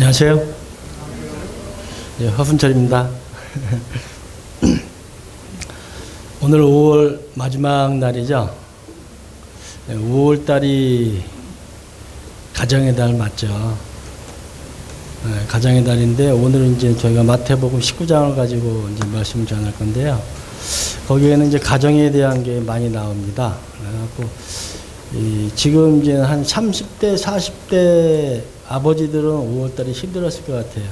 안녕하세요. 네, 허순철입니다. 오늘 5월 마지막 날이죠. 네, 5월 달이 가정의 달 맞죠. 네, 가정의 달인데 오늘은 이제 저희가 마태복음 19장을 가지고 이제 말씀을 전할 건데요. 거기에는 이제 가정에 대한 게 많이 나옵니다. 그래갖고 지금 이제 한 30대, 40대 아버지들은 5월달이 힘들었을 것 같아요.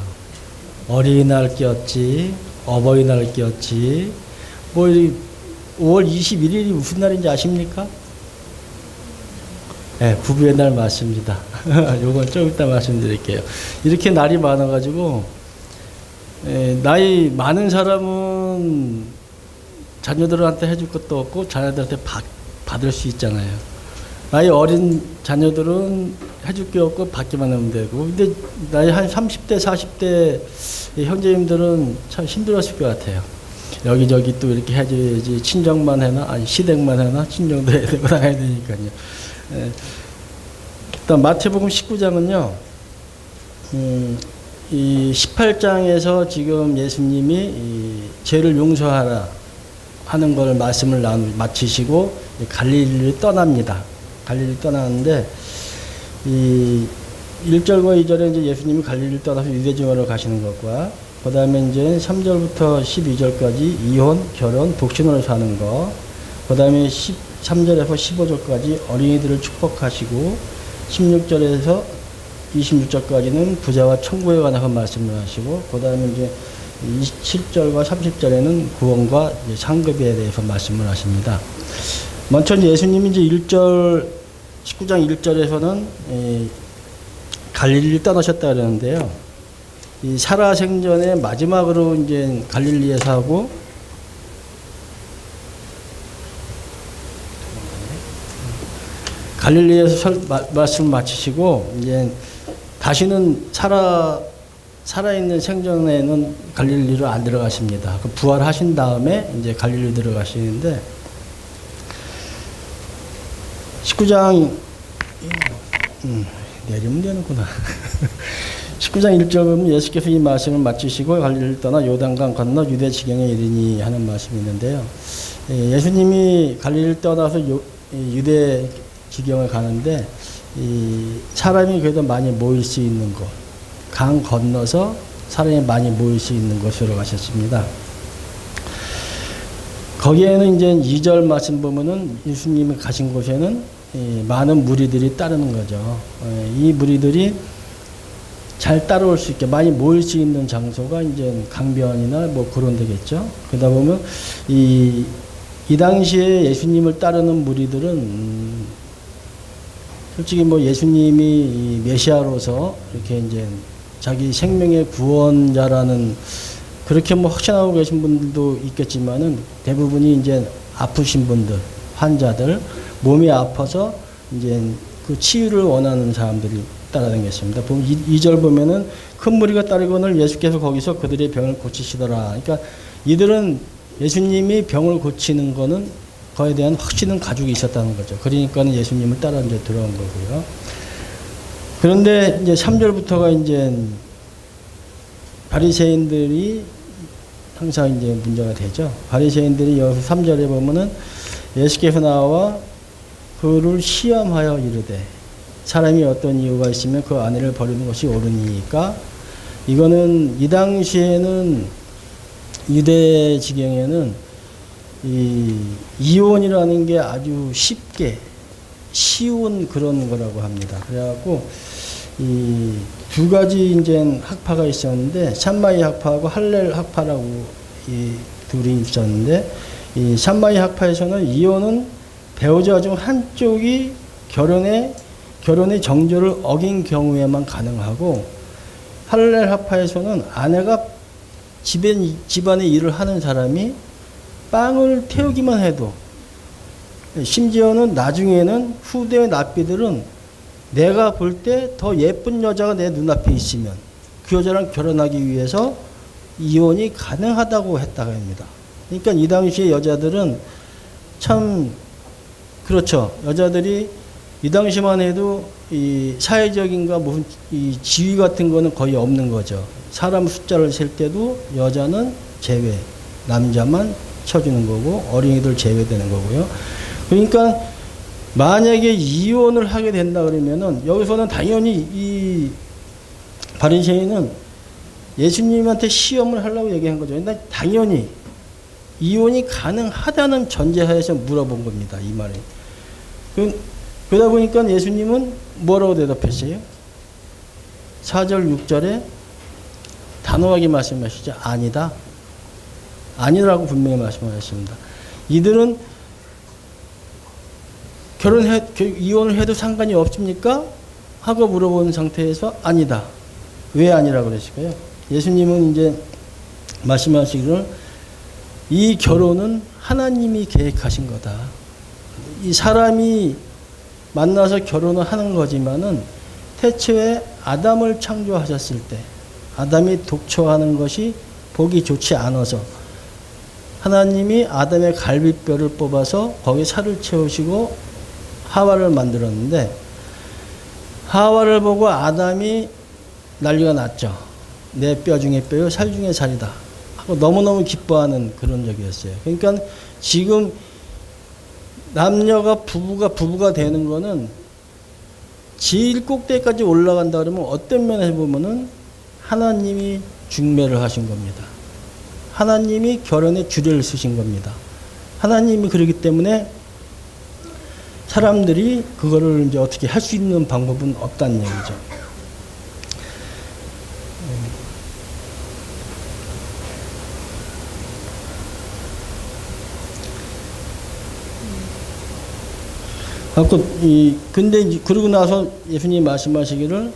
어린이날 끼었지, 어버이날 끼었지, 5월 21일이 무슨 날인지 아십니까? 네, 부부의 날 맞습니다. 요건 좀 이따 말씀드릴게요. 이렇게 날이 많아가지고, 나이 많은 사람은 자녀들한테 해줄 것도 없고, 자녀들한테 받을 수 있잖아요. 나이 어린 자녀들은 해줄 게 없고 받기만 하면 되고, 근데 나이 한 30대, 40대 형제님들은 참 힘들었을 것 같아요. 여기저기 또 이렇게 해줘야지, 친정만 해나, 아니, 시댁만 해나, 친정도 해야 되고, 나가야 되니까요. 일단 마태복음 19장은요, 이 18장에서 지금 예수님이 이 죄를 용서하라 하는 걸 말씀을 마치시고 갈릴리를 떠납니다. 갈릴리 떠나는데, 이 1절과 2절에 이제 예수님이 갈릴리를 떠나서 유대지방으로 가시는 것과, 그 다음에 이제 3절부터 12절까지 이혼, 결혼, 독신으로 사는 거, 그 다음에 13절에서 15절까지 어린이들을 축복하시고, 16절에서 26절까지는 부자와 천국에 관해서 말씀을 하시고, 그 다음에 이제 27절과 30절에는 구원과 상급에 대해서 말씀을 하십니다. 먼저 예수님이 이제 19장 1절에서는 갈릴리를 떠나셨다 그러는데요. 이 살아생전에 마지막으로 이제 갈릴리에서 하고, 갈릴리에서 말씀을 마치시고, 이제 다시는 살아있는 생전에는 갈릴리로 안 들어가십니다. 그 부활하신 다음에 이제 갈릴리 들어가시는데, 19장, 내리면 되는구나. 19장 1절 보면 예수께서 이 말씀을 마치시고 갈릴리를 떠나 요단강 건너 유대 지경에 이르니 하는 말씀이 있는데요. 예수님이 갈릴리를 떠나서 유대 지경을 가는데, 사람이 그래도 많이 모일 수 있는 곳, 강 건너서 사람이 많이 모일 수 있는 곳으로 가셨습니다. 거기에는 이제 2절 말씀 보면은 예수님이 가신 곳에는 많은 무리들이 따르는 거죠. 이 무리들이 잘 따라올 수 있게 많이 모일 수 있는 장소가 이제 강변이나 뭐 그런 데겠죠. 그러다 보면 이 당시에 예수님을 따르는 무리들은 솔직히 뭐 예수님이 메시아로서 이렇게 이제 자기 생명의 구원자라는 그렇게 뭐 확신하고 계신 분들도 있겠지만은 대부분이 이제 아프신 분들, 환자들, 몸이 아파서 이제 그 치유를 원하는 사람들이 따라다녔습니다. 보면 2절 보면은 큰 무리가 따르거늘 예수께서 거기서 그들의 병을 고치시더라. 그러니까 이들은 예수님이 병을 고치는 거는 그에 대한 확신은 가지고 있었다는 거죠. 그러니까는 예수님을 따라 이제 들어온 거고요. 그런데 이제 3절부터가 이제 바리새인들이 항상 이제 문제가 되죠. 바리새인들이 여기서 3절에 보면은 예수께서 나와 그를 시험하여 이르되 사람이 어떤 이유가 있으면 그 아내를 버리는 것이 옳으니까, 이거는 이 당시에는 유대 지경에는 이 이혼이라는 게 아주 쉽게 쉬운 그런 거라고 합니다. 그래갖고 이 두 가지 이제 학파가 있었는데, 샴마이 학파하고 할렐 학파라고 이 둘이 있었는데, 이 샴마이 학파에서는 이혼은 배우자 중 한쪽이 결혼의 정조를 어긴 경우에만 가능하고, 할렐 학파에서는 아내가 집안의 일을 하는 사람이 빵을 태우기만 해도, 심지어는 나중에는 후대의 납비들은 내가 볼 때 더 예쁜 여자가 내 눈앞에 있으면 그 여자랑 결혼하기 위해서 이혼이 가능하다고 했다고 합니다. 그러니까 이 당시에 여자들은 참 그렇죠. 여자들이 이 당시만 해도 이 사회적인가 무슨 이 지위 같은 거는 거의 없는 거죠. 사람 숫자를 셀 때도 여자는 제외, 남자만 쳐주는 거고 어린이들 제외되는 거고요. 그러니까 만약에 이혼을 하게 된다 그러면은 여기서는 당연히 이 바리새인은 예수님한테 시험을 하려고 얘기한 거죠. 근데 당연히 이혼이 가능하다는 전제하에서 물어본 겁니다. 이 말에. 그러다 보니까 예수님은 뭐라고 대답했어요? 4절, 6절에 단호하게 말씀하시죠. 아니다. 아니라고 분명히 말씀하셨습니다. 이들은 이혼을 해도 상관이 없습니까? 하고 물어본 상태에서 아니다. 왜 아니라고 그랬을까요? 예수님은 이제 말씀하시기를 이 결혼은 하나님이 계획하신 거다. 이 사람이 만나서 결혼을 하는 거지만은 태초에 아담을 창조하셨을 때 아담이 독초하는 것이 보기 좋지 않아서 하나님이 아담의 갈비뼈를 뽑아서 거기 살을 채우시고 하와를 만들었는데 하와를 보고 아담이 난리가 났죠. 내 뼈 중에 뼈요 살 중에 살이다 하고 너무너무 기뻐하는 그런 적이었어요. 그러니까 지금 남녀가 부부가 되는 거는 제일 꼭대기까지 올라간다 그러면 어떤 면에서 보면은 하나님이 중매를 하신 겁니다. 하나님이 결혼에 규례를 쓰신 겁니다. 하나님이 그러기 때문에 사람들이 그거를 이제 어떻게 할 수 있는 방법은 없다는 얘기죠. 근데 그러고 나서 예수님이 말씀하시기를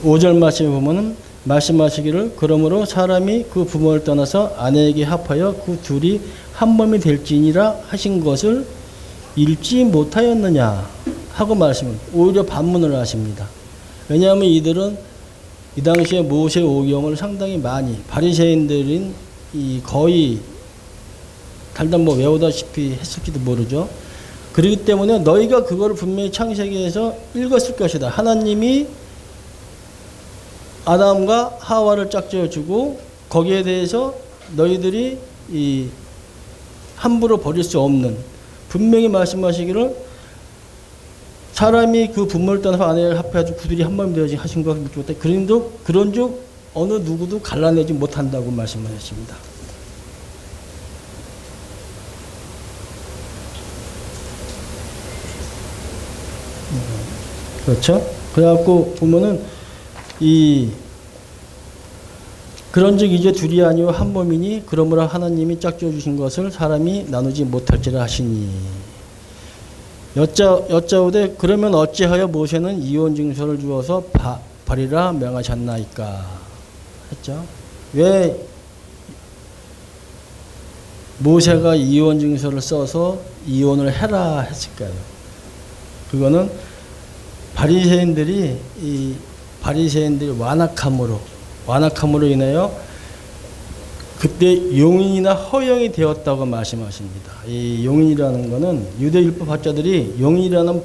5절 말씀에 보면은 말씀하시기를 그러므로 사람이 그 부모를 떠나서 아내에게 합하여 그 둘이 한 몸이 될지니라 하신 것을 읽지 못하였느냐 하고 말씀을 오히려 반문을 하십니다. 왜냐하면 이들은 이 당시에 모세 오경을 상당히 많이 바리새인들인 이 거의 달달 뭐 외우다시피 했을지도 모르죠. 그렇기 때문에 너희가 그거를 분명히 창세기에서 읽었을 것이다. 하나님이 아담과 하와를 짝지어주고 거기에 대해서 너희들이 이 함부로 버릴 수 없는 분명히 말씀하시기를 사람이 그 부모를 떠나서 아내를 합해가지고 그들이 한 몸이 되어지 하신 것을 묻지 못해 그런즉 어느 누구도 갈라내지 못한다고 말씀하셨습니다. 그렇죠? 그래갖고 보면은 그런즉 이제 둘이 아니요 한 몸이니 그러므로 하나님이 짝지어 주신 것을 사람이 나누지 못할지라 하시니 여짜오되 그러면 어찌하여 모세는 이혼 증서를 주어서 버리라 명하셨나이까 했죠. 왜 모세가 이혼 증서를 써서 이혼을 해라 했을까요? 그거는 바리새인들이 완악함으로 인하여 그때 용인이나 허용이 되었다고 말씀하십니다. 이 용인이라는 것은 유대 율법 학자들이 용인이라는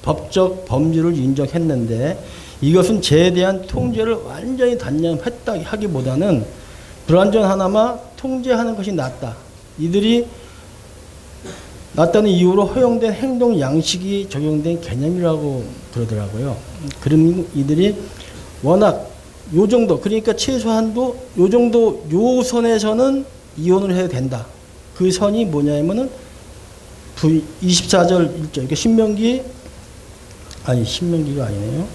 법적 범죄를 인정했는데 이것은 죄에 대한 통제를 완전히 단념했다 하기보다는 불완전하나마 통제하는 것이 낫다. 이들이 낫다는 이유로 허용된 행동 양식이 적용된 개념이라고 그러더라고요. 그럼 이들이 워낙 요 정도, 그러니까 최소한도 요 정도, 요 선에서는 이혼을 해야 된다. 그 선이 뭐냐면은 24절 1절, 그러니까 신명기가 아니네요.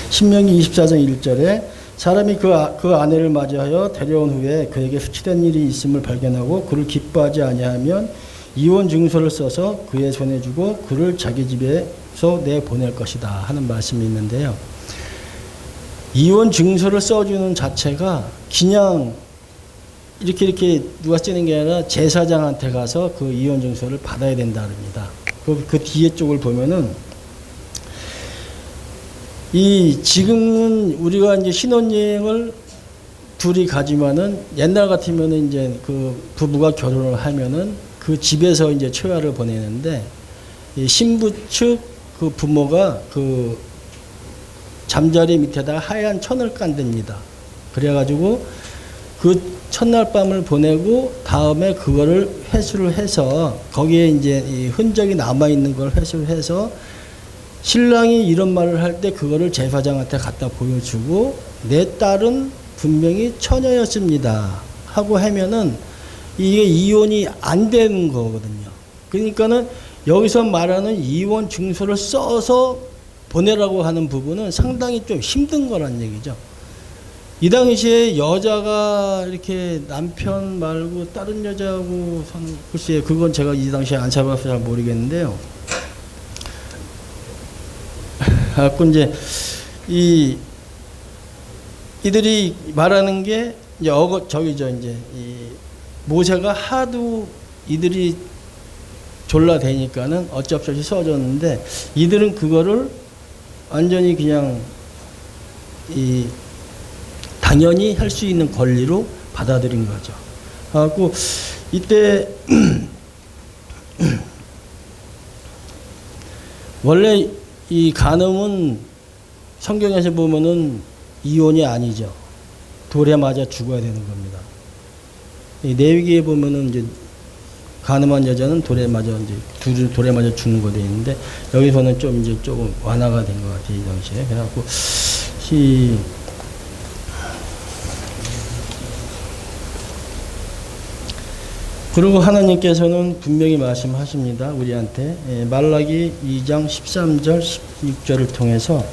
신명기 24장 1절에 사람이 그 아내를 맞이하여 데려온 후에 그에게 수치된 일이 있음을 발견하고 그를 기뻐하지 아니하면 이혼 증서를 써서 그의 손에 주고 그를 자기 집에서 내보낼 것이다 하는 말씀이 있는데요. 이혼 증서를 써주는 자체가 그냥 이렇게 누가 쓰는 게 아니라 제사장한테 가서 그 이혼 증서를 받아야 된다 합니다. 그 뒤에 쪽을 보면은 이 지금은 우리가 이제 신혼여행을 둘이 가지만은 옛날 같으면은 이제 그 부부가 결혼을 하면은 그 집에서 이제 초야를 보내는데 이 신부 측 그 부모가 그 잠자리 밑에다가 하얀 천을 깐답니다. 그래가지고 그 첫날 밤을 보내고 다음에 그거를 회수를 해서 거기에 이제 이 흔적이 남아 있는 걸 회수를 해서 신랑이 이런 말을 할 때 그거를 제사장한테 갖다 보여주고 내 딸은 분명히 처녀였습니다 하고 하면은 이게 이혼이 안 되는 거거든요. 그러니까는 여기서 말하는 이혼 증서를 써서 보내라고 하는 부분은 상당히 좀 힘든 거란 얘기죠. 이 당시에 여자가 이렇게 남편 말고 다른 여자하고 글쎄 그건 제가 이 당시에 안 살아봐서 잘 모르겠는데요. 갖고 이제 이들이 말하는 게 이제 저기죠 이제 이 모세가 하도 이들이 졸라대니까는 어쩔 수 없이 써줬는데 이들은 그거를 완전히 그냥 당연히 할 수 있는 권리로 받아들인 거죠. 그래갖고 이때 원래 이 간음은 성경에서 보면은 이혼이 아니죠. 돌에 맞아 죽어야 되는 겁니다. 이 레위기에 보면은 이제 간음한 여자는 돌에 맞아 이제 돌에 맞아 죽는 거 돼 있는데 여기서는 좀 이제 조금 완화가 된 것 같아요 이 당시에. 그래갖고 그리고 하나님께서는 분명히 말씀하십니다. 우리한테 말라기 2장 13절 16절을 통해서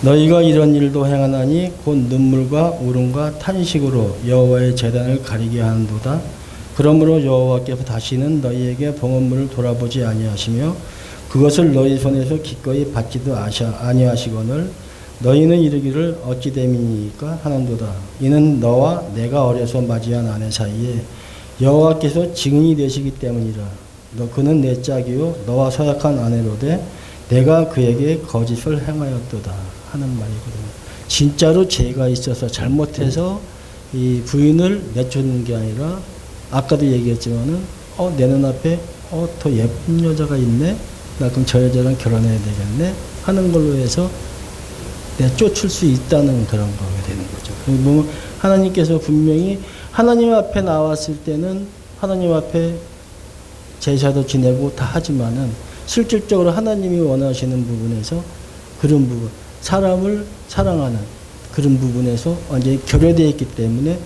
너희가 이런 일도 행하나니 곧 눈물과 울음과 탄식으로 여호와의 제단을 가리게 하는도다. 그러므로 여호와께서 다시는 너희에게 봉헌물을 돌아보지 아니하시며 그것을 너희 손에서 기꺼이 받지도 아니하시거늘 너희는 이르기를 어찌 됨이니까 하는도다. 이는 너와 내가 어려서 맞이한 아내 사이에 여호와께서 증인이 되시기 때문이라. 그는 내 짝이요 너와 서약한 아내로되 내가 그에게 거짓을 행하였도다 하는 말이거든요. 진짜로 죄가 있어서 잘못해서 이 부인을 내쫓는 게 아니라 아까도 얘기했지만은 내 눈앞에 더 예쁜 여자가 있네. 나 그럼 저 여자랑 결혼해야 되겠네 하는 걸로 해서 내쫓을 수 있다는 그런 거가 되는 거죠. 그리고 하나님께서 분명히 하나님 앞에 나왔을 때는 하나님 앞에 제사도 지내고 다 하지만은 실질적으로 하나님이 원하시는 부분에서 그런 부분, 사람을 사랑하는 그런 부분에서 완전히 결여되어 있기 때문에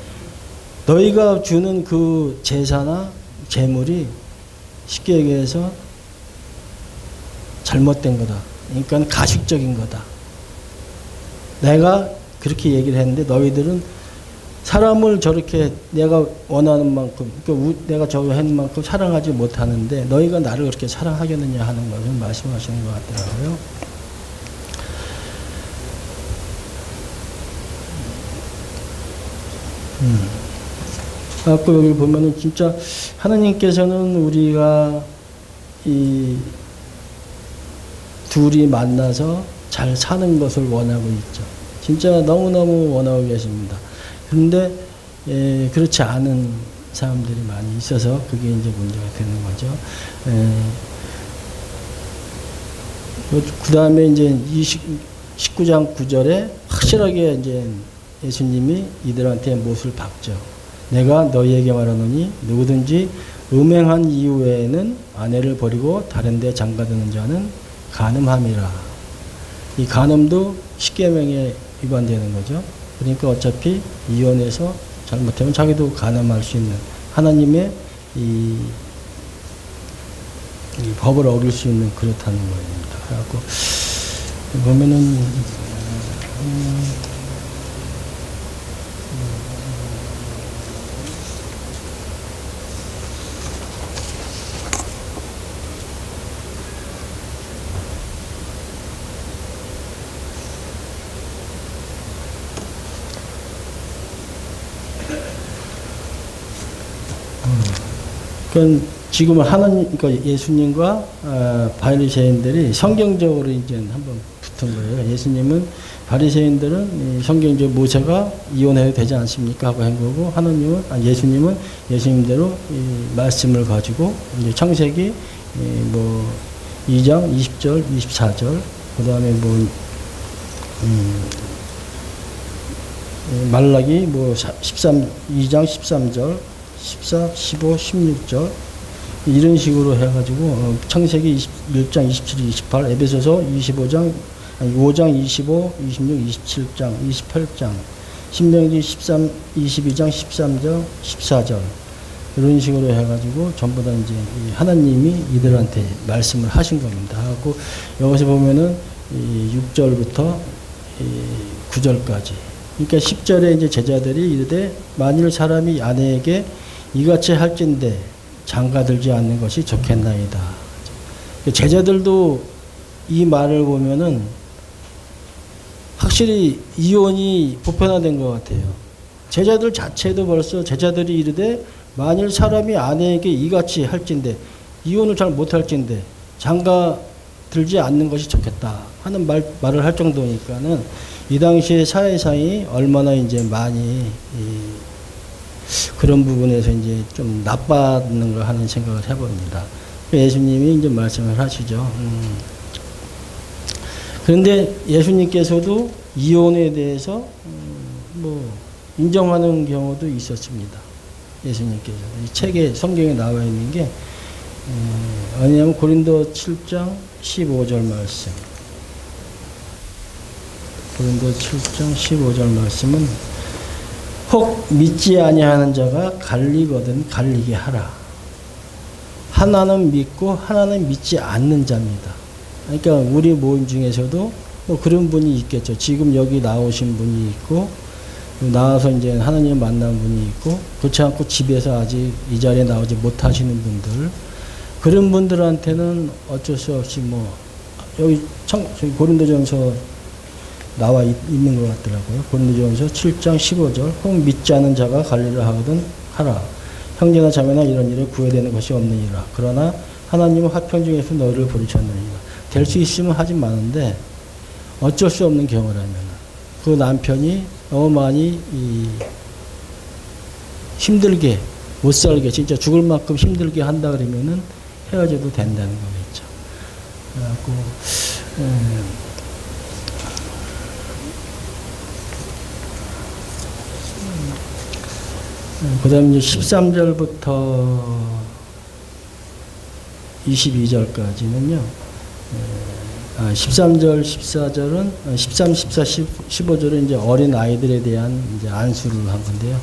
너희가 주는 그 제사나 제물이 쉽게 얘기해서 잘못된 거다. 그러니까 가식적인 거다. 내가 그렇게 얘기를 했는데 너희들은 사람을 저렇게 내가 원하는 만큼, 그러니까 내가 저거 하는 만큼 사랑하지 못하는데 너희가 나를 그렇게 사랑하겠느냐 하는 것을 말씀하시는 것 같더라고요. 아까 여기 보면은 진짜 하나님께서는 우리가 이 둘이 만나서 잘 사는 것을 원하고 있죠. 진짜 너무너무 원하고 계십니다. 그런데 그렇지 않은 사람들이 많이 있어서 그게 이제 문제가 되는 거죠. 그 다음에 이제 19장 9절에 확실하게 이제 예수님이 이들한테 못을 박죠. 내가 너희에게 말하노니 누구든지 음행한 이후에는 아내를 버리고 다른 데 장가드는 자는 간음함이라. 이 간음도 십계명에 위반되는 거죠. 그러니까 어차피 이혼해서 잘못하면 자기도 간음할 수 있는 하나님의 이 법을 어길 수 있는 그렇다는 겁니다. 그래갖고 보면은 그러니까 지금은 하나님, 그러니까 예수님과 바리새인들이 성경적으로 이제 한번 붙은 거예요. 예수님은 바리새인들은 성경적 모세가 이혼해도 되지 않습니까 하고 한 거고, 하나님은 예수님은 예수님대로 이 말씀을 가지고 이제 창세기 뭐 2장 20절, 24절, 그다음에 뭐 말라기 뭐 2장 13절, 14, 15, 16절 이런 식으로 해가지고 창세기 21장 27, 28, 에베소서 25장 5장 25, 26, 27장, 28장, 신명기 13, 22장 13절, 14절 이런 식으로 해가지고 전부 다 이제 하나님이 이들한테 말씀을 하신 겁니다. 하고 여기서 보면은 6절부터 9절까지. 그러니까 10절에 이제 제자들이 이르되 만일 사람이 아내에게 이같이 할진대 장가들지 않는 것이 좋겠나이다. 제자들도 이 말을 보면은 확실히 이혼이 보편화된 것 같아요. 제자들 자체도 벌써 제자들이 이르되 만일 사람이 아내에게 이같이 할진대 이혼을 잘 못할진대 장가 들지 않는 것이 좋겠다 하는 말을 할 정도니까는 이 당시에 사회상이 얼마나 이제 많이 그런 부분에서 이제 좀 나빠하는 걸 하는 생각을 해봅니다. 예수님이 이제 말씀을 하시죠. 그런데 예수님께서도 이혼에 대해서 뭐 인정하는 경우도 있었습니다. 예수님께서 이 책에 성경에 나와 있는 게 왜냐하면 고린도 7장 15절 말씀. 고린도 7장 15절 말씀은 혹 믿지 아니하는 자가 갈리거든 갈리게 하라. 하나는 믿고 하나는 믿지 않는 자입니다. 그러니까 우리 모임 중에서도 뭐 그런 분이 있겠죠. 지금 여기 나오신 분이 있고 나와서 이제 하나님 만난 분이 있고 그렇지 않고 집에서 아직 이 자리에 나오지 못하시는 분들 그런 분들한테는 어쩔 수 없이 뭐 여기 저기 고린도전서 나와 있는 것 같더라고요. 고린도전서 7장 15절 혹 믿지 않은 자가 관리를 하거든 하라. 형제나 자매나 이런 일에 구애되는 것이 없느니라. 그러나 하나님은 화평 중에서 너희를 부르셨느니라. 될 수 있으면 하지 마는데 어쩔 수 없는 경우라면 그 남편이 너무 많이 힘들게 못 살게 진짜 죽을 만큼 힘들게 한다 그러면은 헤어져도 된다는 거겠죠. 그래갖고 그 다음에 이제 13절부터 22절까지는요. 13절, 14절은 13, 14, 15절은 이제 어린 아이들에 대한 이제 안수를 한 건데요.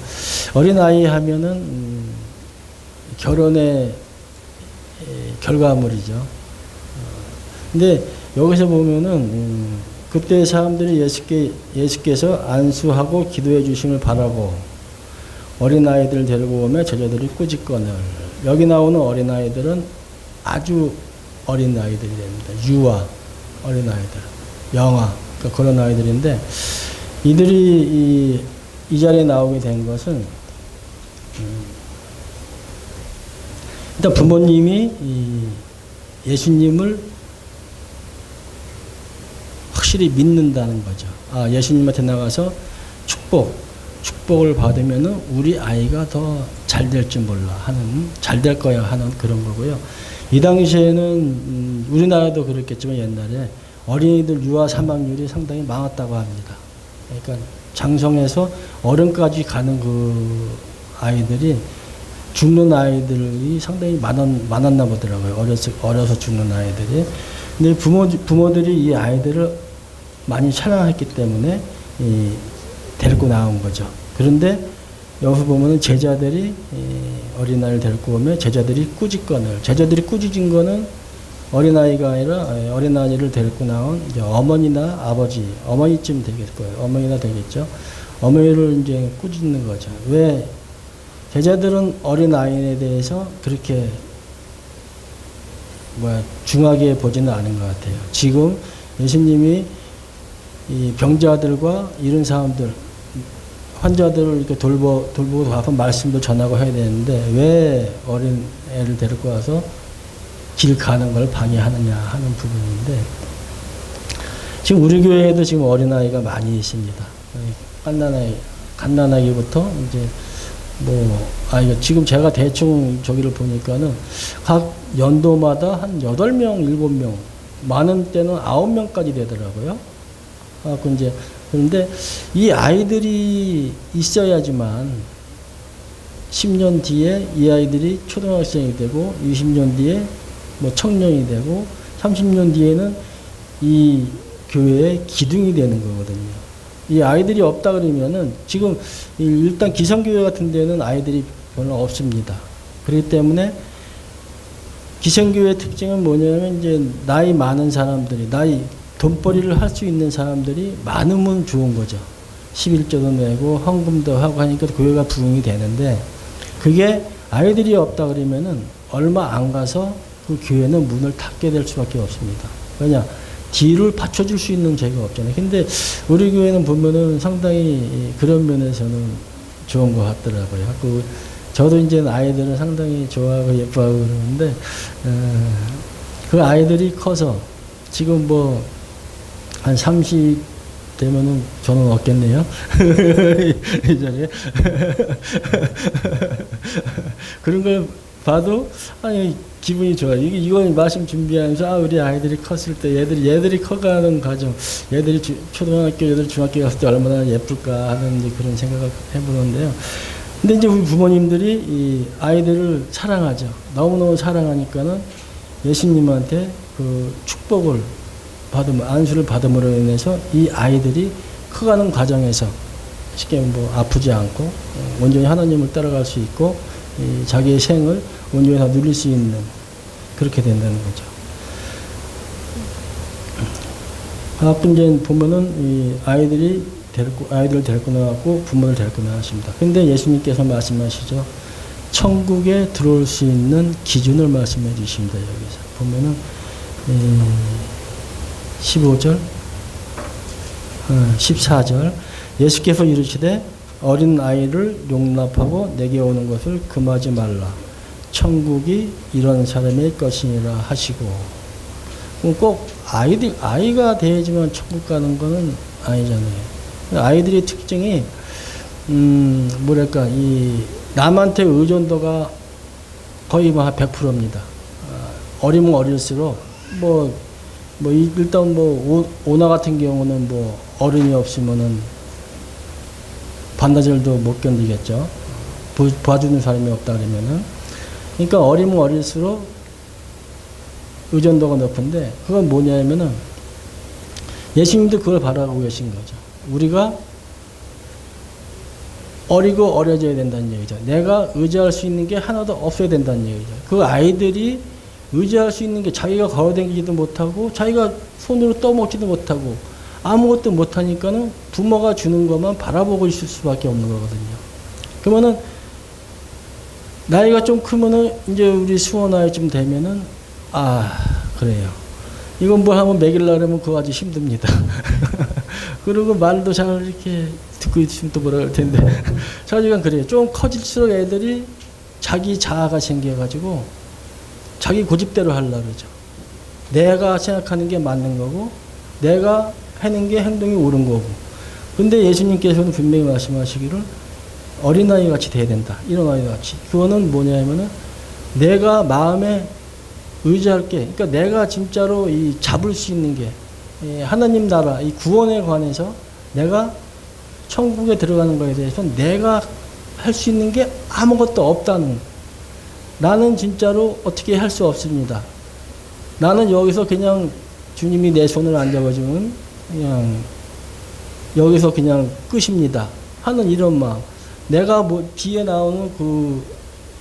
어린 아이 하면은 결혼의 결과물이죠. 근데 여기서 보면은 그때 사람들이 예수께서 안수하고 기도해 주심을 바라고 어린 아이들을 데리고 오면 제자들이 꾸짖거늘. 여기 나오는 어린 아이들은 아주 어린 아이들이 됩니다. 유아 어린 아이들, 영아 그러니까 그런 아이들인데 이들이 이 자리에 나오게 된 것은 일단 부모님이 예수님을 확실히 믿는다는 거죠. 아, 예수님한테 나가서 축복을 받으면은 우리 아이가 더 잘 될 줄 몰라 하는 잘 될 거야 하는 그런 거고요. 이 당시에는 우리나라도 그랬겠지만 옛날에 어린이들 유아 사망률이 상당히 많았다고 합니다. 그러니까 장성에서 어른까지 가는 그 아이들이 죽는 아이들이 상당히 많았나 보더라고요. 어려서 죽는 아이들이. 근데 부모들이 이 아이들을 많이 사랑했기 때문에 데리고 나온 거죠. 그런데 여기서 보면은 제자들이 어린아이를 데리고 오면 제자들이 꾸짖거늘. 제자들이 꾸짖은 거는 어린아이가 아니라 어린아이를 데리고 나온 이제 어머니나 아버지, 어머니쯤 되겠을 거예요. 어머니나 되겠죠. 어머니를 이제 꾸짖는 거죠. 왜? 제자들은 어린아이에 대해서 그렇게 중하게 보지는 않은 것 같아요. 지금 예수님이 이 병자들과 이런 사람들 환자들을 이렇게 돌보고 가서 말씀도 전하고 해야 되는데 왜 어린 애를 데리고 와서 길 가는 걸 방해하느냐 하는 부분인데, 지금 우리 교회에도 지금 어린아이가 많이 있습니다. 갓난아기부터 이제 이거 지금 제가 대충 저기를 보니까는 각 연도마다 한 8명, 7명, 많은 때는 9명까지 되더라고요. 그런데 이 아이들이 있어야지만 10년 뒤에 이 아이들이 초등학생이 되고 20년 뒤에 청년이 되고 30년 뒤에는 이 교회의 기둥이 되는 거거든요. 이 아이들이 없다 그러면은 지금 일단 기성교회 같은 데는 아이들이 별로 없습니다. 그렇기 때문에 기성교회의 특징은 뭐냐면 이제 나이 많은 사람들이 돈벌이를 할 수 있는 사람들이 많으면 좋은 거죠. 11조도 내고 헌금도 하고 하니까 교회가 부흥이 되는데, 그게 아이들이 없다 그러면은 얼마 안 가서 그 교회는 문을 닫게 될 수밖에 없습니다. 왜냐? 뒤를 받쳐줄 수 있는 죄가 없잖아요. 근데 우리 교회는 보면은 상당히 그런 면에서는 좋은 것 같더라고요. 저도 이제 아이들을 상당히 좋아하고 예뻐하고 그러는데, 그 아이들이 커서 지금 한 30 되면은 저는 없겠네요. 이 자리에. 그런 걸 봐도, 기분이 좋아요. 이건 말씀 준비하면서, 우리 아이들이 컸을 때, 얘들이 커가는 과정, 얘들이 초등학교, 얘들 중학교 갔을 때 얼마나 예쁠까 하는 그런 생각을 해보는데요. 근데 이제 우리 부모님들이 이 아이들을 사랑하죠. 너무너무 사랑하니까는 예수님한테 그 축복을 안수를 받음으로 인해서 이 아이들이 커가는 과정에서 쉽게 아프지 않고 온전히 하나님을 따라갈 수 있고 자기의 생을 온전히 다 누릴 수 있는, 그렇게 된다는 거죠. 가끔 이제 보면은 이 아이들을 데리고 나왔고 부모를 데리고 나왔습니다. 근데 예수님께서 말씀하시죠. 천국에 들어올 수 있는 기준을 말씀해 주십니다. 여기서 보면은 15절, 14절, 예수께서 이르시되 어린 아이를 용납하고 내게 오는 것을 금하지 말라. 천국이 이런 사람의 것이니라 하시고. 꼭 아이가 돼야지만 천국 가는 거는 아니잖아요. 아이들의 특징이 남한테 의존도가 거의 100%입니다. 어리면 어릴수록 일단 오나 같은 경우는 어른이 없으면은 반나절도 못 견디겠죠. 봐주는 사람이 없다 그러면은. 그러니까 어리면 어릴수록 의존도가 높은데, 그건 뭐냐면은 예수님도 그걸 바라고 계신 거죠. 우리가 어리고 어려져야 된다는 얘기죠. 내가 의지할 수 있는 게 하나도 없어야 된다는 얘기죠. 그 아이들이 의지할 수 있는 게 자기가 걸어다니지도 못하고 자기가 손으로 떠먹지도 못하고 아무것도 못하니까는 부모가 주는 것만 바라보고 있을 수밖에 없는 거거든요. 그러면은 나이가 좀 크면은 이제 우리 수원아이쯤 되면은 그래요. 이건 한번 먹이려고 하면 그거 아주 힘듭니다. 그리고 말도 잘 이렇게 듣고 있으면 또 뭐라 할 텐데. 자기가 그래요. 좀 커질수록 애들이 자기 자아가 생겨가지고 자기 고집대로 하려고 그러죠. 내가 생각하는 게 맞는 거고, 내가 하는 게 행동이 옳은 거고. 근데 예수님께서는 분명히 말씀하시기를 어린아이 같이 돼야 된다. 이런 아이 같이. 그거는 뭐냐면은 내가 마음에 의지할 게, 그러니까 내가 진짜로 잡을 수 있는 게, 하나님 나라, 이 구원에 관해서 내가 천국에 들어가는 거에 대해서 내가 할 수 있는 게 아무것도 없다는, 나는 진짜로 어떻게 할 수 없습니다. 나는 여기서 그냥 주님이 내 손을 안 잡아주면 그냥 여기서 그냥 끝입니다 하는 이런 마음. 내가 뒤에 나오는 그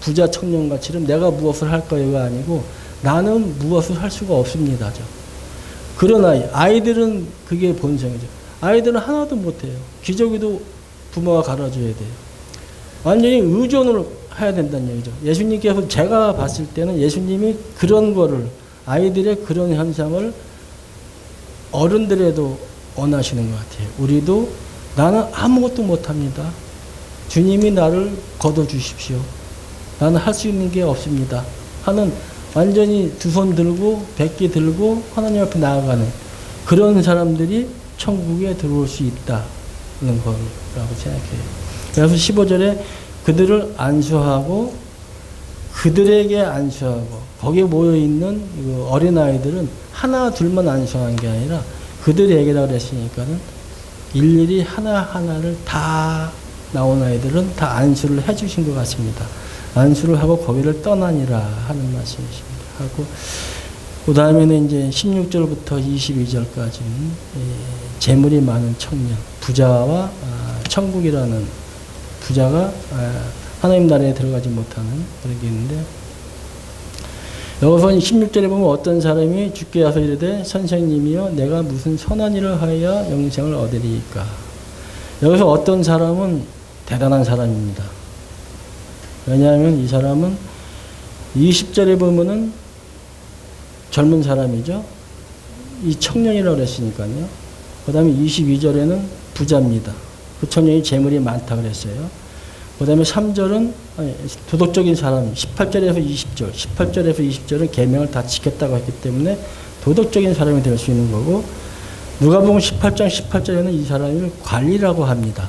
부자 청년같이는 내가 무엇을 할 거예요가 아니고 나는 무엇을 할 수가 없습니다. 그런 아이들은 그게 본성이죠. 아이들은 하나도 못해요. 기저귀도 부모가 갈아줘야 돼요. 완전히 의존을 해야 된다는 얘기죠. 예수님께서 제가 봤을 때는 예수님이 그런 거를, 아이들의 그런 현상을 어른들에도 원하시는 것 같아요. 우리도 나는 아무것도 못합니다. 주님이 나를 거둬주십시오. 나는 할 수 있는 게 없습니다. 하는 완전히 두 손 들고 100개 들고 하나님 앞에 나아가는 그런 사람들이 천국에 들어올 수 있다는 거라고 생각해요. 그래서 15절에 그들을 안수하고 그들에게 안수하고 거기에 모여있는 어린아이들은 하나 둘만 안수한 게 아니라 그들에게라고 그랬으니까는 일일이 하나하나를 다 나온 아이들은 다 안수를 해주신 것 같습니다. 안수를 하고 거기를 떠나니라 하는 말씀이십니다. 하고 그 다음에는 이제 16절부터 22절까지는 재물이 많은 청년, 부자와 천국이라는 부자가 하나님 나라에 들어가지 못하는 그런 게 있는데, 여기서 16절에 보면 어떤 사람이 주께 와서 이르되 선생님이여 내가 무슨 선한 일을 하여 영생을 얻으리이까. 여기서 어떤 사람은 대단한 사람입니다. 왜냐하면 이 사람은 20절에 보면은 젊은 사람이죠. 이 청년이라고 그랬으니까요. 그 다음에 22절에는 부자입니다. 그 청년이 재물이 많다 그랬어요. 그 다음에 3절은 도덕적인 사람, 18절에서 20절, 18절에서 20절은 계명을 다 지켰다고 했기 때문에 도덕적인 사람이 될 수 있는 거고, 누가복음 18장 18절에는 이 사람을 관리라고 합니다.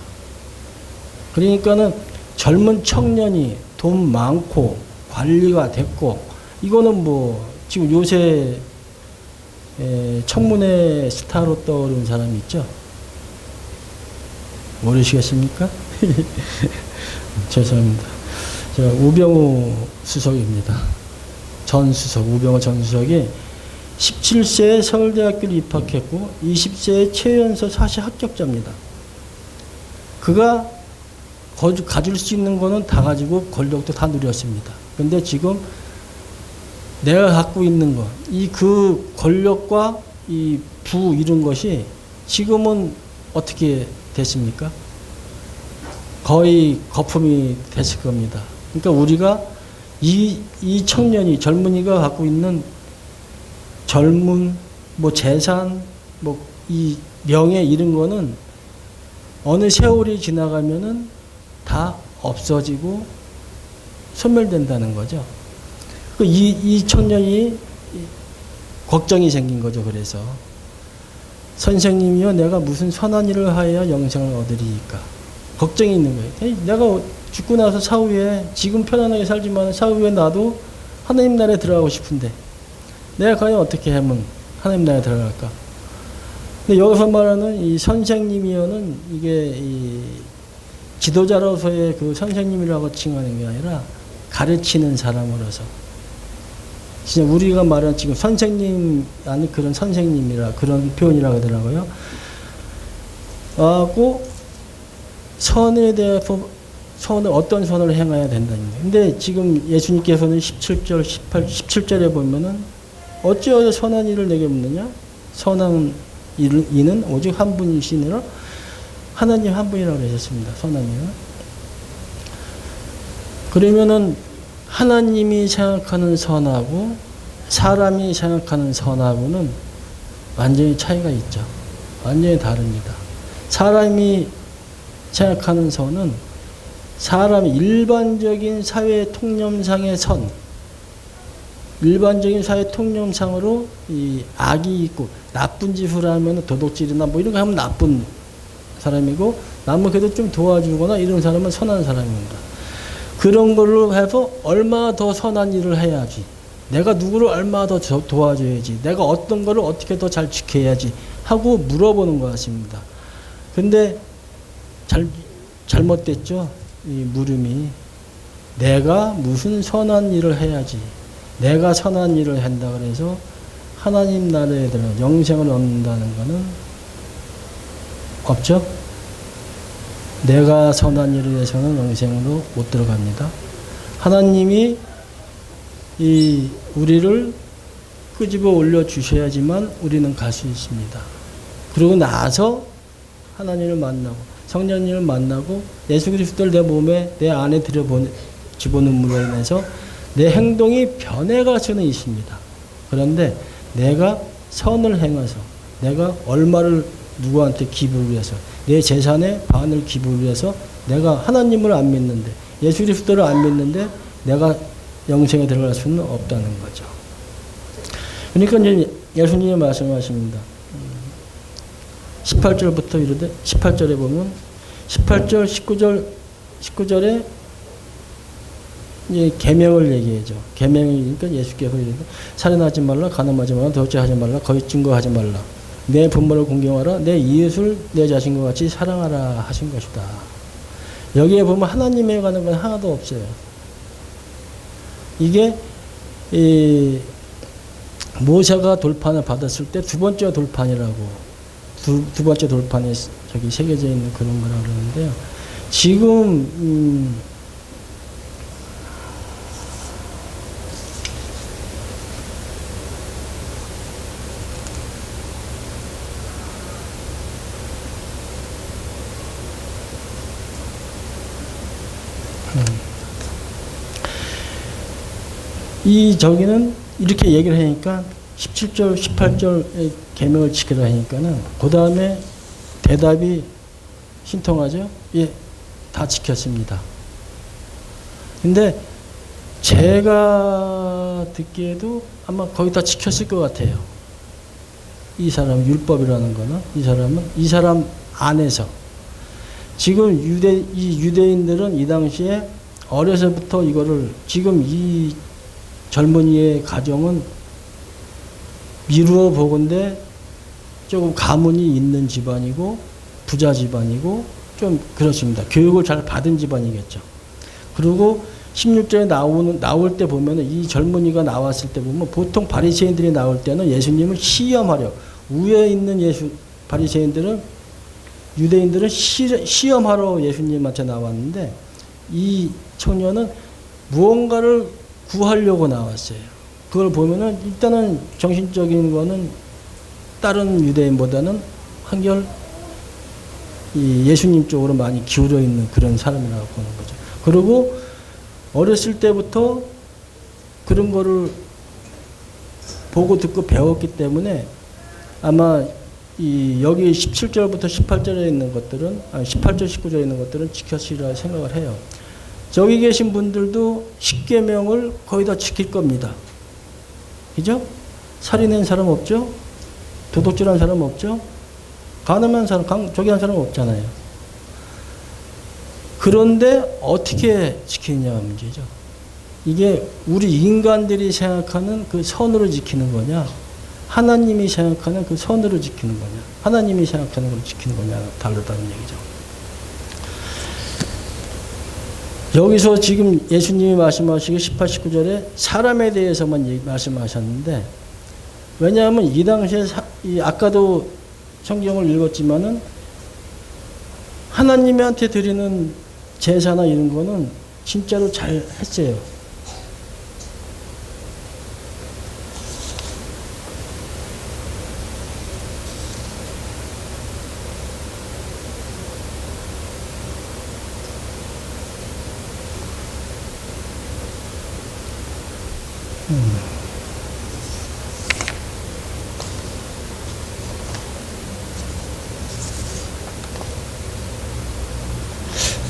그러니까는 젊은 청년이 돈 많고 관리가 됐고, 이거는 뭐 지금 요새 청문회 스타로 떠오른 사람이 있죠. 모르시겠습니까? 죄송합니다. 제가 우병우 수석입니다. 전 수석, 우병우 전 수석이 17세에 서울대학교를 입학했고 20세에 최연소 사시 합격자입니다. 그가 가질 수 있는 거는 다 가지고 권력도 다 누렸습니다. 근데 지금 내가 갖고 있는 것, 그 권력과 이 부 이런 것이 지금은 어떻게 됐습니까? 거의 거품이 됐을 겁니다. 그러니까 우리가 이 청년이, 젊은이가 갖고 있는 젊음, 뭐 재산, 뭐 이 명예 이런 거는 어느 세월이 지나가면은 다 없어지고 소멸된다는 거죠. 이 청년이 걱정이 생긴 거죠. 그래서 선생님이여 내가 무슨 선한 일을 하여야 영생을 얻으리이까. 걱정이 있는 거예요. 내가 죽고 나서 사후에 지금 편안하게 살지만 사후에 나도 하나님 나라에 들어가고 싶은데 내가 과연 어떻게 하면 하나님 나라에 들어갈까? 근데 여기서 말하는 이 선생님이여는 이게 이 지도자로서의 그 선생님이라고 칭하는 게 아니라 가르치는 사람으로서, 진짜 우리가 말하는 지금 선생님 아니 그런 선생님이라 그런 표현이라고 하더라고요. 하고 선에 대해서 어떤 선을 행해야 된다는 거예요. 근데 지금 예수님께서는 17절, 17절에 보면은 어찌하여 선한 일을 내게 묻느냐? 선한 이는 오직 한 분이시니라. 하나님 한 분이라고 하셨습니다. 선한 일은. 그러면은 하나님이 생각하는 선하고 사람이 생각하는 선하고는 완전히 차이가 있죠. 완전히 다릅니다. 사람이 생각하는 선은 사람의 일반적인 사회 통념상의 선, 일반적인 사회 통념상으로 이 악이 있고 나쁜 짓을 하면 도둑질이나 뭐 이런 거 하면 나쁜 사람이고, 남을 그래도 좀 도와주거나 이런 사람은 선한 사람입니다. 그런 걸로 해서 얼마나 더 선한 일을 해야지, 내가 누구를 얼마나 더 도와줘야지, 내가 어떤 거를 어떻게 더 잘 지켜야지 하고 물어보는 것 같습니다. 근데 잘못됐죠. 이 물음이 내가 무슨 선한 일을 해야지, 내가 선한 일을 한다 그래서 하나님 나라에 들어 영생을 얻는다는 것은 없죠. 내가 선한 일을 해서는 영생으로 못 들어갑니다. 하나님이 우리를 끄집어 올려 주셔야지만 우리는 갈 수 있습니다. 그러고 나서 하나님을 만나고 성령님을 만나고 예수 그리스도를 내 몸에 내 안에 집어넣음으로 인해서 내 행동이 변해갈 수는 있습니다. 그런데 내가 선을 행해서 내가 얼마를 누구한테 기부를 해서 내 재산의 반을 기부를 해서 내가 하나님을 안 믿는데, 예수 그리스도를 안 믿는데 내가 영생에 들어갈 수는 없다는 거죠. 그러니까 이제 예수님이 말씀하십니다. 18절부터 이르되 18절에 보면 18절, 19절에 이제 계명을 얘기하죠. 계명이니까 예수께서 이르되 살인하지 말라, 간음하지 말라, 도둑질하지 말라, 거짓 증거하지 말라. 내 부모를 공경하라, 내 이웃을 내 자신과 같이 사랑하라 하신 것이다. 여기에 보면 하나님에 관한 건 하나도 없어요. 이게 모세가 돌판을 받았을 때 두 번째 돌판이라고, 두 번째 돌판에 저기 새겨져 있는 그런 거라고 그러는데요. 지금 이 저기는 이렇게 얘기를 하니까 17절, 18절의 계명을 지키라 하니까는 그 다음에 대답이 신통하죠. 예, 다 지켰습니다. 근데 제가 듣기에도 아마 거의 다 지켰을 것 같아요. 이 사람 율법이라는 거는 이 사람 안에서 지금 이 유대인들은 이 당시에 어려서부터 이거를 지금 이 젊은이의 가정은 미루어 보건대 조금 가문이 있는 집안이고 부자 집안이고 좀 그렇습니다. 교육을 잘 받은 집안이겠죠. 그리고 16절에 나올 때 보면은 이 젊은이가 나왔을 때 보면 보통 바리새인들이 나올 때는 예수님을 시험하려, 위에 있는 바리새인들은 유대인들은 시험하러 예수님한테 나왔는데 이 청년은 무언가를 구하려고 나왔어요. 그걸 보면은 일단은 정신적인 거는 다른 유대인보다는 한결 이 예수님 쪽으로 많이 기울어 있는 그런 사람이라고 보는 거죠. 그리고 어렸을 때부터 그런 거를 보고 듣고 배웠기 때문에 아마 여기 17절부터 18절에 있는 것들은, 18절, 19절에 있는 것들은 지켰으리라 생각을 해요. 저기 계신 분들도 십계명을 거의 다 지킬 겁니다. 그죠? 살인한 사람 없죠? 도둑질한 사람 없죠? 간음한 사람, 저기 한 사람 없잖아요. 그런데 어떻게 지키느냐가 문제죠. 이게 우리 인간들이 생각하는 그 선으로 지키는 거냐, 하나님이 생각하는 그 선으로 지키는 거냐, 하나님이 생각하는 걸 지키는 거냐, 다르다는 얘기죠. 여기서 지금 예수님이 말씀하시기 18, 19절에 사람에 대해서만 말씀하셨는데, 왜냐하면 이 당시에 아까도 성경을 읽었지만은 하나님한테 드리는 제사나 이런 거는 진짜로 잘 했어요.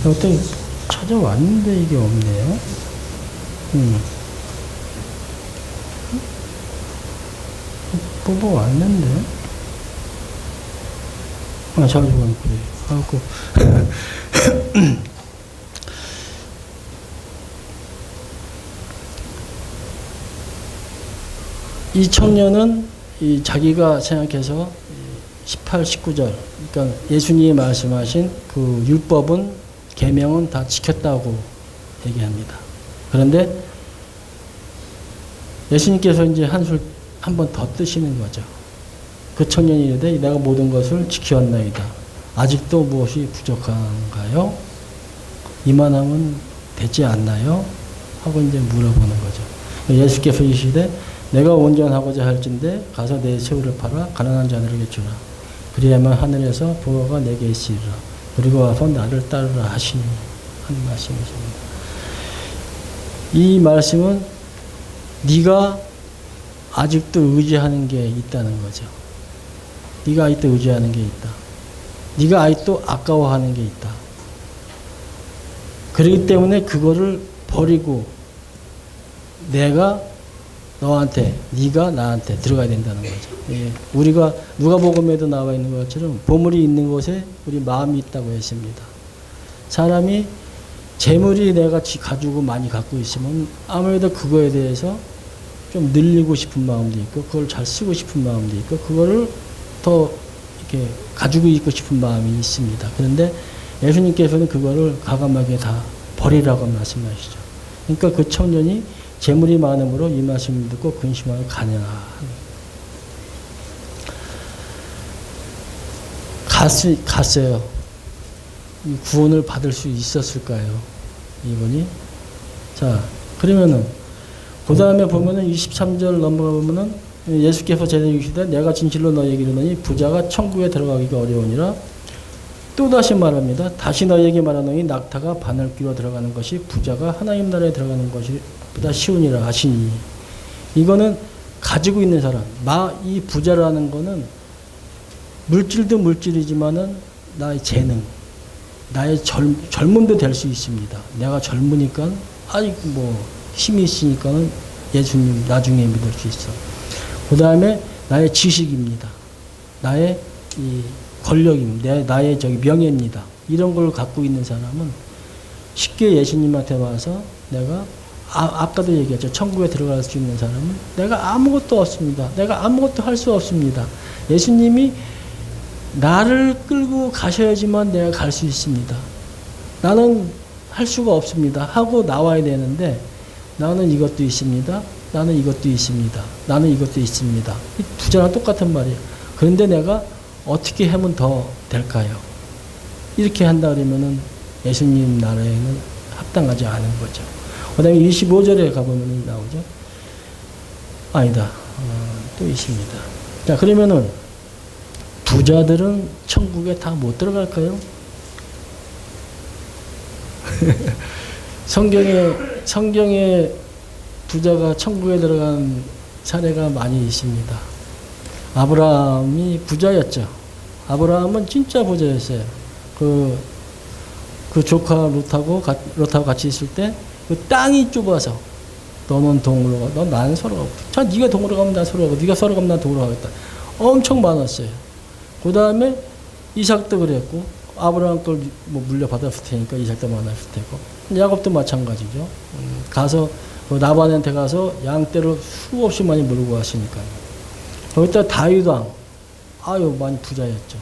어떻게 찾아왔는데 이게 없네요. 뽑아왔는데. 자주가 그래. 하고. 이 청년은 자기가 생각해서 18, 19절, 그러니까 예수님이 말씀하신 그 율법은 계명은 다 지켰다고 얘기합니다. 그런데 예수님께서 이제 한술 한 번 더 뜨시는 거죠. 그 청년이 이르되 내가 모든 것을 지켜왔나이다. 아직도 무엇이 부족한가요? 이만하면 되지 않나요? 하고 이제 물어보는 거죠. 예수께서 이르시되 내가 온전하고자 할진대 가서 내 새우를 팔아 가난한 자들에게 주라. 그리하면 하늘에서 부어가 내게 있으리라. 그리고 와서 나를 따르라 하시니 하는 말씀이십니다. 이 말씀은 네가 아직도 의지하는 게 있다는 거죠. 네가 아직도 의지하는 게 있다. 네가 아직도 아까워하는 게 있다. 그렇기 때문에 그거를 버리고 내가 너한테, 네가 나한테 들어가야 된다는 거죠. 예. 우리가 누가복음에도 나와 있는 것처럼 보물이 있는 곳에 우리 마음이 있다고 했습니다. 사람이 재물이 내가 가지고 많이 갖고 있으면 아무래도 그거에 대해서 좀 늘리고 싶은 마음도 있고 그걸 잘 쓰고 싶은 마음도 있고 그거를 더 이렇게 가지고 있고 싶은 마음이 있습니다. 그런데 예수님께서는 그거를 과감하게 다 버리라고 말씀하시죠. 그러니까 그 청년이 재물이 많음으로 이 말씀을 듣고 근심하여 가느라 갔어요. 이 구원을 받을 수 있었을까요? 이분이. 자, 그러면은 그 다음에 보면은 23절 넘어가 보면은 예수께서 제대로 이르시되 내가 진실로 너희에게 이르노니 부자가 천국에 들어가기가 어려우니라. 또 다시 말합니다. 다시 너희에게 말하노니 낙타가 바늘귀로 들어가는 것이 부자가 하나님 나라에 들어가는 것보다 쉬우니라 하시니. 이거는 가지고 있는 사람, 이 부자라는 거는 물질도 물질이지만은 나의 재능, 나의 젊음도 될 수 있습니다. 내가 젊으니까 아직 뭐 힘이 있으니까는 예수님 나중에 믿을 수 있어. 그 다음에 나의 지식입니다. 나의 이 권력입니다. 나의 명예입니다. 이런 걸 갖고 있는 사람은 쉽게 예수님한테 와서 내가 아까도 얘기했죠. 천국에 들어갈 수 있는 사람은 내가 아무것도 없습니다. 내가 아무것도 할 수 없습니다. 예수님이 나를 끌고 가셔야지만 내가 갈 수 있습니다. 나는 할 수가 없습니다. 하고 나와야 되는데 나는 이것도 있습니다. 나는 이것도 있습니다. 나는 이것도 있습니다. 이 부자랑 똑같은 말이에요. 그런데 내가 어떻게 하면 더 될까요? 이렇게 한다 그러면은 예수님 나라에는 합당하지 않은 거죠. 그 다음에 25절에 가보면 나오죠. 아니다. 또 있습니다. 자, 그러면은 부자들은 천국에 다 못 들어갈까요? 성경에 부자가 천국에 들어간 사례가 많이 있습니다. 아브라함이 부자였죠. 아브라함은 진짜 부자였어요. 그 조카 롯하고 같이 있을 때 그 땅이 좁아서 너는 동으로 가, 넌 나는 서로 가고, 자 네가 동으로 가면 난 서로 가고, 네가 서로 가면 난 동으로 가겠다. 엄청 많았어요. 그 다음에 이삭도 그랬고, 아브라함 걸 뭐 물려받았을 테니까 이삭도 많았을 테고, 야곱도 마찬가지죠. 가서 나반한테 가서 양떼를 수없이 많이 물고 왔으니까요. 거기다 다윗 왕, 많이 부자였죠.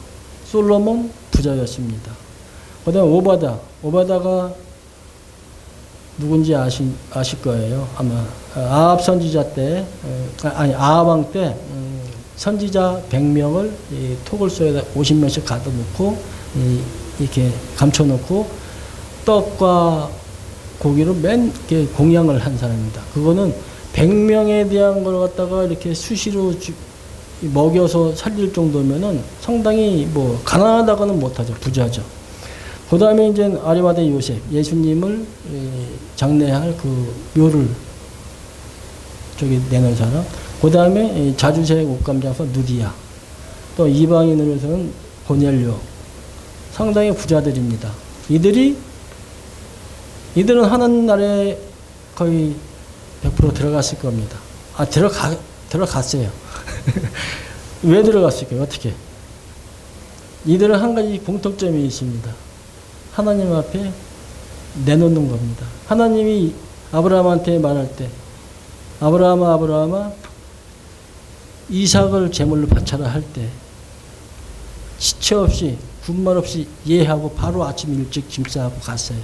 솔로몬 부자였습니다. 그 다음에 오바다가 누군지 아실 거예요. 아마 아합 선지자 때, 아합 왕 때 선지자 100명을 토굴 속에다 50명씩 가둬놓고 이렇게 감춰놓고 떡과 고기로 이렇게 공양을 한 사람입니다. 그거는 100명에 대한 걸 갖다가 이렇게 수시로 먹여서 살릴 정도면은 상당히 뭐 가난하다고는 못하죠. 부자죠. 그 다음에 이제 아리마대 요셉, 예수님을 장례할 그 묘를 내는 사람. 그 다음에 자주색 옷감장사 누디야. 또 이방인으로서는 고넬료. 상당히 부자들입니다. 이들은 하나님 나라에 거의 100% 들어갔을 겁니다. 들어갔어요. 왜 들어갔을까요? 어떻게? 이들은 한 가지 공통점이 있습니다. 하나님 앞에 내놓는 겁니다. 하나님이 아브라함한테 말할 때, 아브라함아, 이삭을 제물로 바쳐라 할 때, 지체 없이, 군말 없이 예하고 바로 아침 일찍 짐 싸고 갔어요.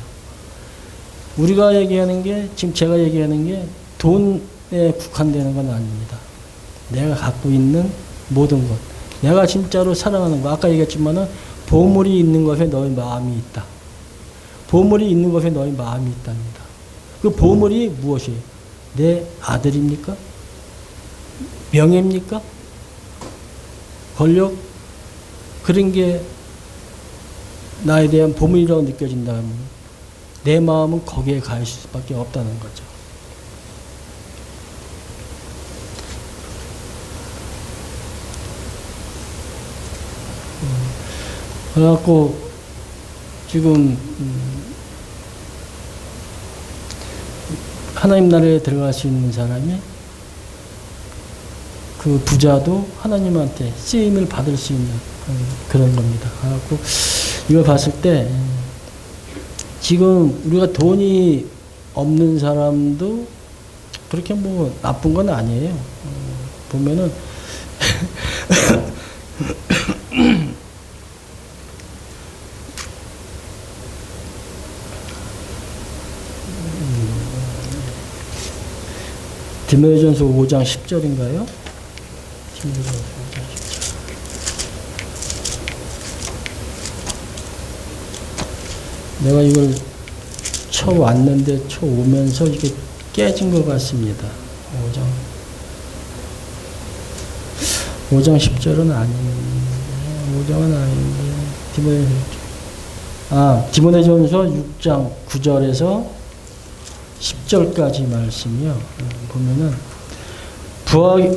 우리가 얘기하는 게, 지금 제가 얘기하는 게 돈에 국한되는 건 아닙니다. 내가 갖고 있는 모든 것. 내가 진짜로 사랑하는 거. 아까 얘기했지만은 보물이 있는 것에 너의 마음이 있다. 보물이 있는 것에 너의 마음이 있답니다. 그 보물이 무엇이에요? 내 아들입니까? 명예입니까? 권력? 그런 게 나에 대한 보물이라고 느껴진다면 내 마음은 거기에 가 있을 수밖에 없다는 거죠. 그래갖고 지금 하나님 나라에 들어갈 수 있는 사람이 그 부자도 하나님한테 쓰임을 받을 수 있는 그런 겁니다. 그래갖고 이걸 봤을 때 지금 우리가 돈이 없는 사람도 그렇게 뭐 나쁜 건 아니에요. 보면은 디모데전서 5장 10절인가요? 내가 이걸 쳐왔는데 쳐오면서 이게 깨진 것 같습니다. 5장 10절은 아닌데 5장은 아닌데 디모데전서 6장 9절에서 10절까지 말씀이요. 보면은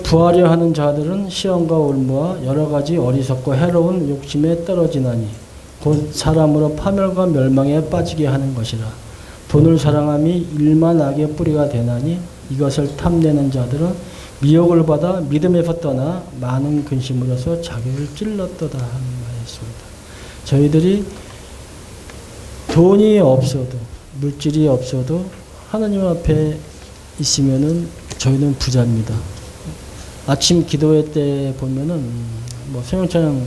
부하려 하는 자들은 시험과 올무와 여러 가지 어리석고 해로운 욕심에 떨어지나니 곧 사람으로 파멸과 멸망에 빠지게 하는 것이라. 돈을 사랑함이 일만 악의 뿌리가 되나니 이것을 탐내는 자들은 미혹을 받아 믿음에서 떠나 많은 근심으로서 자기를 찔렀도다 하는 말이었습니다. 저희들이 돈이 없어도 물질이 없어도 하나님 앞에 있으면은 저희는 부자입니다. 아침 기도회 때 보면은 뭐 송영찬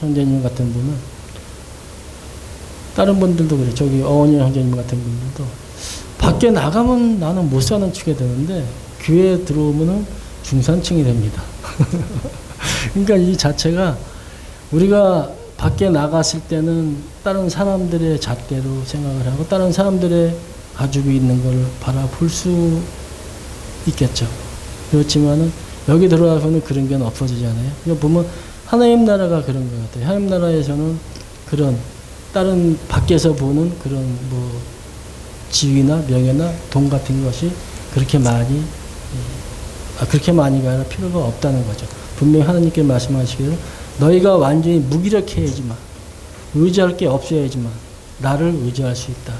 형제님 같은 분은 다른 분들도 그래. 저기 어원영 형제님 같은 분들도 밖에 나가면 나는 못 사는 축에 되는데 교회에 들어오면은 중산층이 됩니다. 그러니까 이 자체가 우리가 밖에 나갔을 때는 다른 사람들의 잣대로 생각을 하고 다른 사람들의 가지고 있는 걸 바라볼 수 있겠죠. 그렇지만은 여기 들어와서는 그런 게 없어지잖아요. 그러니까 보면 하나님 나라가 그런 것 같아요. 하나님 나라에서는 그런 다른 밖에서 보는 그런 뭐 지위나 명예나 돈 같은 것이 그렇게 많이가 아니라 필요가 없다는 거죠. 분명히 하나님께 말씀하시기를 너희가 완전히 무기력해야지만 의지할 게 없어야지만 나를 의지할 수 있다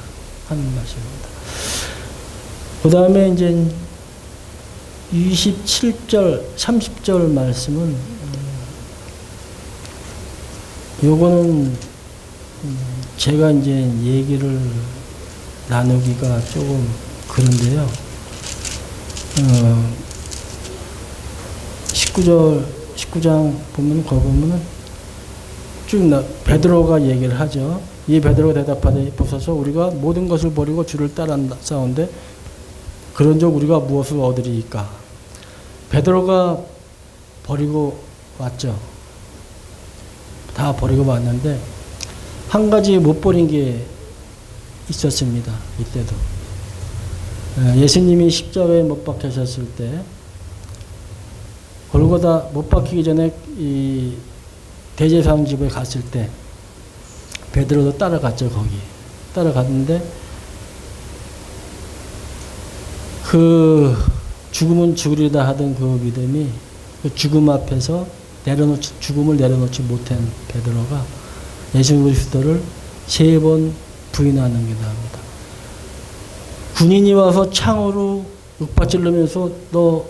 하는 말씀입니다. 그 다음에 이제 27절, 30절 말씀은 요거는 제가 이제 얘기를 나누기가 조금 그런데요. 19장 보면 거기 보면은 쭉 베드로가 얘기를 하죠. 이 베드로가 대답하되 보소서 우리가 모든 것을 버리고 주를 따라 싸운데 그런즉 우리가 무엇을 얻으리이까? 베드로가 버리고 왔죠. 다 버리고 왔는데 한 가지 못 버린 게 있었습니다. 이때도 예수님이 십자가에 못 박히셨을 때 골고다 못 박히기 전에 이 대제사장 집에 갔을 때 베드로도 따라갔죠. 거기 따라갔는데 그 죽으면 죽으리다 하던 그 믿음이 그 죽음 앞에서 죽음을 내려놓지 못한 베드로가 예수 그리스도를 3번 부인하는 게 나옵니다. 군인이 와서 창으로 윽박질르면서 너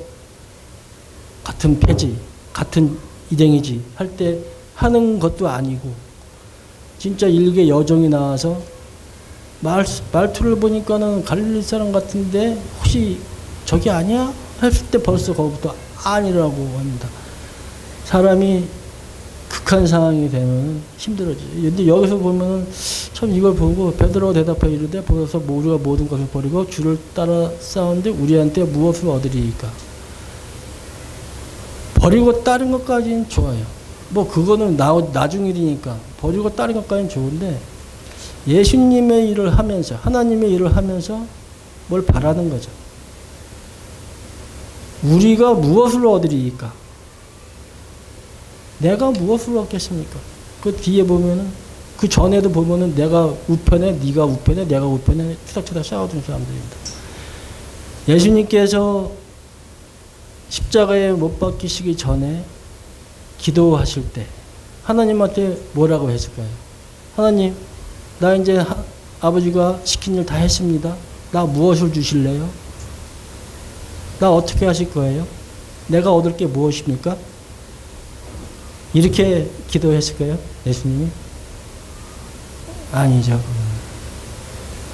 같은 패지, 같은 이댕이지 할 때 하는 것도 아니고 진짜 일개 여종이 나와서 말투를 보니까는 갈릴리 사람 같은데 혹시 저기 아니야? 했을 때 벌써 거기부터 아니라고 합니다. 사람이 극한 상황이 되면 힘들어지죠. 근데 여기서 보면은 참 이걸 보고 베드로가 대답하여 이르되 보소서 우리가 모든 것을 버리고 주를 따라 싸우는데 우리한테 무엇을 얻으리이까? 버리고 따른 것까지는 좋아요. 뭐 그거는 나중 일이니까 버리고 따른 것까지는 좋은데 예수님의 일을 하면서 하나님의 일을 하면서 뭘 바라는 거죠. 우리가 무엇을 얻으리이까? 내가 무엇을 얻겠습니까? 그 뒤에 보면은 그 전에도 보면은 내가 우편에 네가 우편에 내가 우편에 투닥투닥 싸워준 사람들입니다. 예수님께서 십자가에 못 박히시기 전에 기도하실 때 하나님한테 뭐라고 했을까요? 하나님, 나 이제 아버지가 시킨 일 다 했습니다. 나 무엇을 주실래요? 나 어떻게 하실 거예요? 내가 얻을 게 무엇입니까? 이렇게 기도했을까요? 예수님이? 아니죠.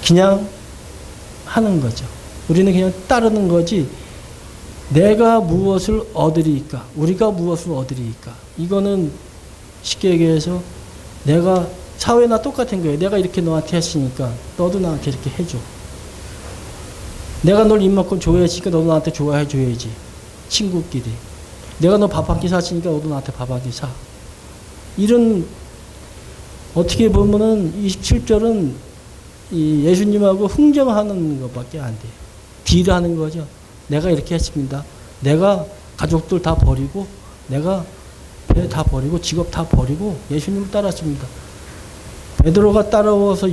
그냥 하는 거죠. 우리는 그냥 따르는 거지, 내가 무엇을 얻으리까? 우리가 무엇을 얻으리까? 이거는 쉽게 얘기해서 내가 사회나 똑같은 거예요. 내가 이렇게 너한테 했으니까 너도 나한테 이렇게 해줘. 내가 널 입만큼 좋아했으니까 너도 나한테 좋아해줘야지. 친구끼리. 내가 너 밥 한 끼 샀으니까 너도 나한테 밥 한 끼 사. 이런, 어떻게 보면은 27절은 이 예수님하고 흥정하는 것밖에 안 돼요. 딜하는 거죠. 내가 이렇게 했습니다. 내가 가족들 다 버리고, 내가 배 다 버리고, 직업 다 버리고 예수님을 따랐습니다. 베드로가 따라와서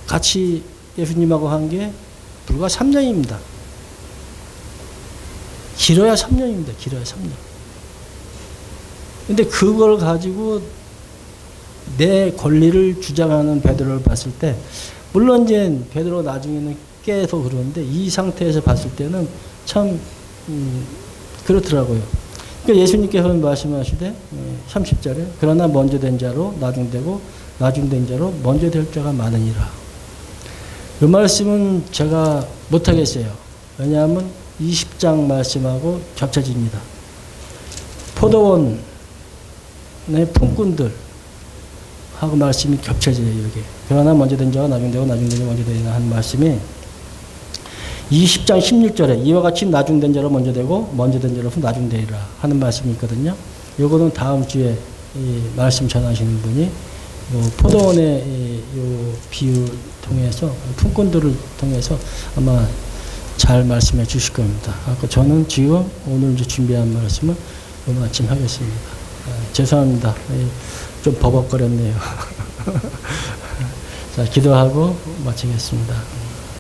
같이 예수님하고 한 게 불과 3년입니다. 길어야 3년입니다. 길어야 3년. 근데 그걸 가지고 내 권리를 주장하는 베드로를 봤을 때, 물론 이제 베드로 나중에는 깨서 그러는데 이 상태에서 봤을 때는 참 그렇더라고요. 그러니까 예수님께서는 말씀하시되 30절에 그러나 먼저 된 자로 나중되고 나중된 자로 먼저 될 자가 많으니라. 이 말씀은 제가 못하겠어요. 왜냐하면 20장 말씀하고 겹쳐집니다. 포도원의 품꾼들 하고 말씀이 겹쳐져요. 여기. 그러나 먼저 된 자가 나중되고 나중된 자가 먼저 되리라 하는 말씀이 20장 16절에 이와 같이 나중된 자로 먼저 되고 먼저 된 자로서 나중되리라 하는 말씀이 있거든요. 요거는 다음 주에 이 말씀 전하시는 분이 포도원의 이 비유 통해서 품꾼들을 통해서 아마 잘 말씀해 주실 겁니다. 저는 지금 오늘 이제 준비한 말씀을 오늘 아침 하겠습니다. 죄송합니다. 좀 버벅거렸네요. 자, 기도하고 마치겠습니다.